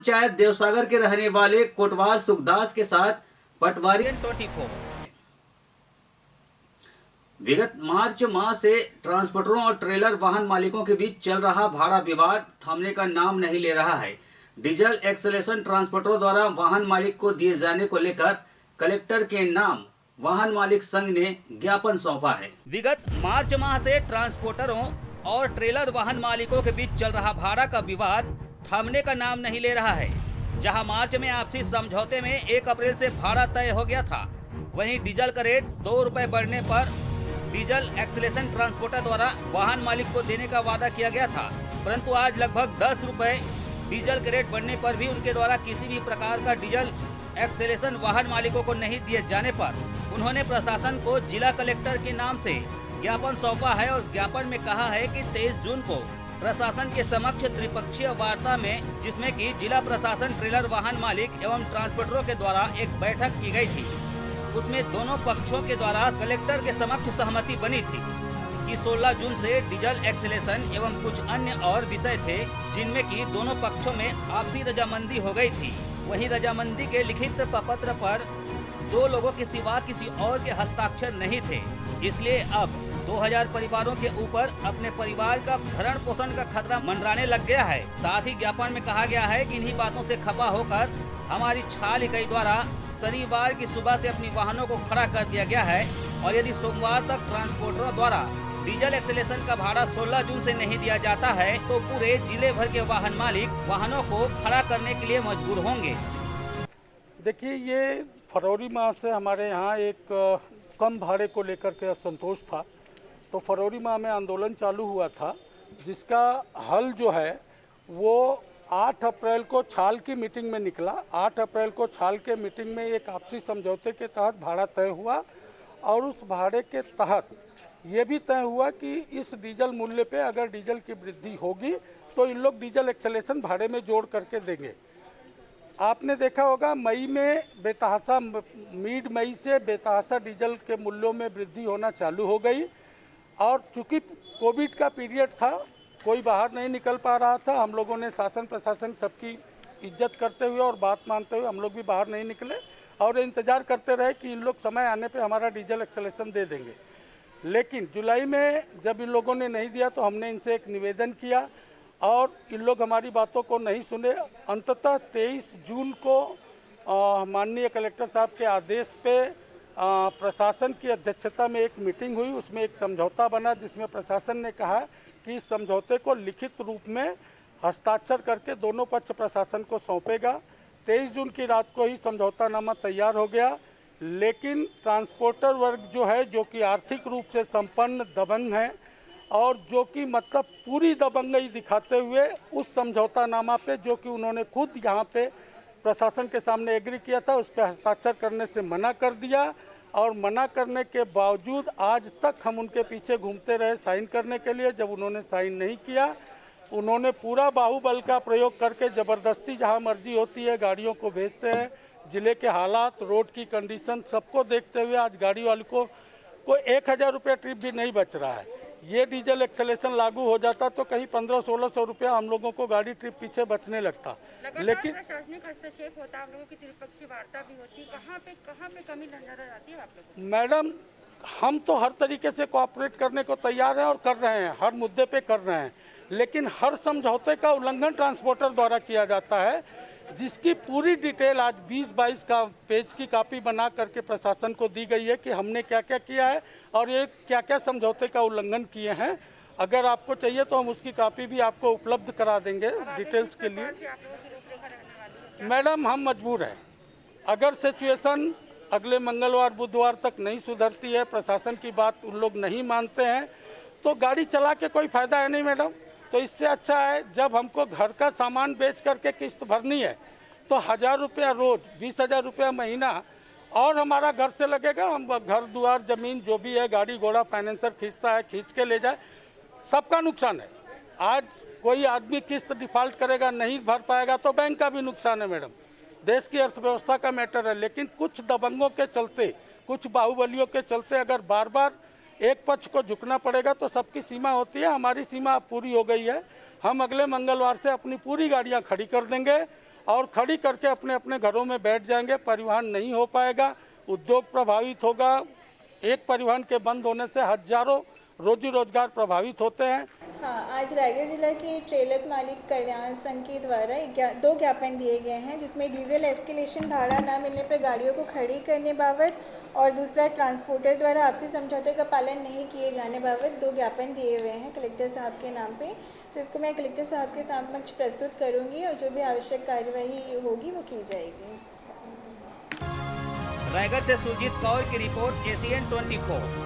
पंचायत देवसागर के रहने वाले कोटवाल सुखदास के साथ पटवारी 24 विगत मार्च माह से ट्रांसपोर्टरों और ट्रेलर वाहन मालिकों के बीच चल रहा भाड़ा विवाद थमने का नाम नहीं ले रहा है। डीजल एक्सेलेशन ट्रांसपोर्टरों द्वारा वाहन मालिक को दिए जाने को लेकर कलेक्टर के नाम वाहन मालिक संघ ने ज्ञापन सौंपा है। विगत मार्च माह से ट्रांसपोर्टरों और ट्रेलर वाहन मालिकों के बीच चल रहा भाड़ा का विवाद थमने का नाम नहीं ले रहा है। जहां मार्च में आपसी समझौते में 1 अप्रैल से भाड़ा तय हो गया था, वहीं डीजल का रेट 2 रुपए बढ़ने पर डीजल एक्सेलेशन ट्रांसपोर्टर द्वारा वाहन मालिक को देने का वादा किया गया था, परंतु आज लगभग 10 रुपए डीजल के रेट बढ़ने पर भी उनके द्वारा किसी भी प्रकार का डीजल एक्सेलेशन वाहन मालिकों को नहीं दिए जाने पर उन्होंने प्रशासन को जिला कलेक्टर के नाम से ज्ञापन सौंपा है और ज्ञापन में कहा है कि 23 जून को प्रशासन के समक्ष त्रिपक्षीय वार्ता में, जिसमें कि जिला प्रशासन, ट्रेलर वाहन मालिक एवं ट्रांसपोर्टरों के द्वारा एक बैठक की गई थी, उसमें दोनों पक्षों के द्वारा कलेक्टर के समक्ष सहमति बनी थी कि 16 जून से डीजल एक्सेलेशन एवं कुछ अन्य और विषय थे, जिनमें कि दोनों पक्षों में आपसी रजामंदी हो गई थी। वहीं रजामंदी के लिखित प्रपत्र पर 2 लोगों के सिवा किसी और के हस्ताक्षर नहीं थे, इसलिए अब 2000 परिवारों के ऊपर अपने परिवार का भरण पोषण का खतरा मंडराने लग गया है। साथ ही ज्ञापन में कहा गया है कि इन्हीं बातों से खपा होकर हमारी छाल इकाई द्वारा शनिवार की सुबह से अपनी वाहनों को खड़ा कर दिया गया है और यदि सोमवार तक ट्रांसपोर्टरों द्वारा डीजल एक्सेलेशन का भाड़ा 16 जून से नहीं दिया जाता है तो पूरे जिले भर के वाहन मालिक वाहनों को खड़ा करने के लिए मजबूर होंगे। देखिए, ये फरवरी माह से हमारे यहाँ एक कम भाड़े को लेकर के असंतोष था, तो फरवरी माह में आंदोलन चालू हुआ था, जिसका हल जो है वो 8 अप्रैल को छाल की मीटिंग में निकला। 8 अप्रैल को छाल के मीटिंग में एक आपसी समझौते के तहत भाड़ा तय हुआ और उस भाड़े के तहत ये भी तय हुआ कि इस डीजल मूल्य पे अगर डीजल की वृद्धि होगी तो इन लोग डीजल एक्सेलेशन भाड़े में जोड़ करके देंगे। आपने देखा होगा मई में बेतहासा, मिड मई से बेतहासा डीजल के मूल्यों में वृद्धि होना चालू हो गई और चूंकि कोविड का पीरियड था, कोई बाहर नहीं निकल पा रहा था, हम लोगों ने शासन प्रशासन सबकी इज्जत करते हुए और बात मानते हुए हम लोग भी बाहर नहीं निकले और इंतज़ार करते रहे कि इन लोग समय आने पे हमारा डीजल एक्सेलेशन दे देंगे। लेकिन जुलाई में जब इन लोगों ने नहीं दिया तो हमने इनसे एक निवेदन किया और इन लोग हमारी बातों को नहीं सुने। अंततः 23 जून को माननीय कलेक्टर साहब के आदेश पे प्रशासन की अध्यक्षता में एक मीटिंग हुई, उसमें एक समझौता बना जिसमें प्रशासन ने कहा कि इस समझौते को लिखित रूप में हस्ताक्षर करके दोनों पक्ष प्रशासन को सौंपेगा। 23 जून की रात को ही समझौता नामा तैयार हो गया, लेकिन ट्रांसपोर्टर वर्ग जो है, जो कि आर्थिक रूप से संपन्न दबंग है और जो कि मतलब पूरी दबंगई दिखाते हुए उस समझौता नामा पे, जो कि उन्होंने खुद यहाँ पे प्रशासन के सामने एग्री किया था, उस पर हस्ताक्षर करने से मना कर दिया और मना करने के बावजूद आज तक हम उनके पीछे घूमते रहे साइन करने के लिए। जब उन्होंने साइन नहीं किया, उन्होंने पूरा बाहुबल का प्रयोग करके ज़बरदस्ती जहां मर्जी होती है गाड़ियों को भेजते हैं। ज़िले के हालात, रोड की कंडीशन सबको देखते हुए आज गाड़ी वाले को 1000 रुपये ट्रिप भी नहीं बच रहा है। ये डीजल एक्सेलेशन लागू हो जाता तो कहीं 1500-1600 रुपया हम लोगों को गाड़ी ट्रिप पीछे बचने लगता। लेकिन प्रशासनिक हस्तक्षेप होता, आप लोगों की त्रिपक्षीय वार्ता भी होती, कहाँ पे कमी नजर आती है आप लोगों को? मैडम, हम तो हर तरीके से कोऑपरेट करने को तैयार हैं और कर रहे हैं, हर मुद्दे पे कर रहे हैं, लेकिन हर समझौते का उल्लंघन ट्रांसपोर्टर द्वारा किया जाता है, जिसकी पूरी डिटेल आज 20-22 का पेज की कॉपी बना करके प्रशासन को दी गई है कि हमने क्या क्या किया है और ये क्या क्या समझौते का उल्लंघन किए हैं। अगर आपको चाहिए तो हम उसकी कॉपी भी आपको उपलब्ध करा देंगे डिटेल्स के लिए। मैडम, हम मजबूर हैं। अगर सिचुएशन अगले मंगलवार बुधवार तक नहीं सुधरती है, प्रशासन की बात उन लोग नहीं मानते हैं, तो गाड़ी चला के कोई फ़ायदा है नहीं मैडम। तो इससे अच्छा है, जब हमको घर का सामान बेच करके किस्त भरनी है तो 1000 रुपया रोज़, 20,000 रुपया महीना और हमारा घर से लगेगा। हम घर द्वार ज़मीन जो भी है, गाड़ी घोड़ा फाइनेंसर खींचता है, खींच के ले जाए, सबका नुकसान है। आज कोई आदमी किस्त डिफ़ॉल्ट करेगा, नहीं भर पाएगा तो बैंक का भी नुकसान है मैडम। देश की अर्थव्यवस्था का मैटर है, लेकिन कुछ दबंगों के चलते, कुछ बाहुबलियों के चलते अगर बार बार एक पक्ष को झुकना पड़ेगा तो सबकी सीमा होती है। हमारी सीमा अब पूरी हो गई है। हम अगले मंगलवार से अपनी पूरी गाड़ियां खड़ी कर देंगे और खड़ी करके अपने अपने घरों में बैठ जाएंगे। परिवहन नहीं हो पाएगा, उद्योग प्रभावित होगा। एक परिवहन के बंद होने से हजारों रोजी रोजगार प्रभावित होते हैं। हाँ, आज रायगढ़ जिला के ट्रेलर मालिक कल्याण संघ के द्वारा 2 ज्ञापन दिए गए हैं, जिसमें डीजल एस्केलेशन भाड़ा न मिलने पर गाड़ियों को खड़ी करने बाबत और दूसरा ट्रांसपोर्टर द्वारा आपसी समझौते का पालन नहीं किए जाने बाबत 2 ज्ञापन दिए हुए हैं कलेक्टर साहब के नाम पे। तो इसको मैं कलेक्टर साहब के समक्ष प्रस्तुत करूँगी और जो भी आवश्यक कार्यवाही होगी वो की जाएगी। रायगढ़ से सुजीत कौर की रिपोर्ट, ACN 24।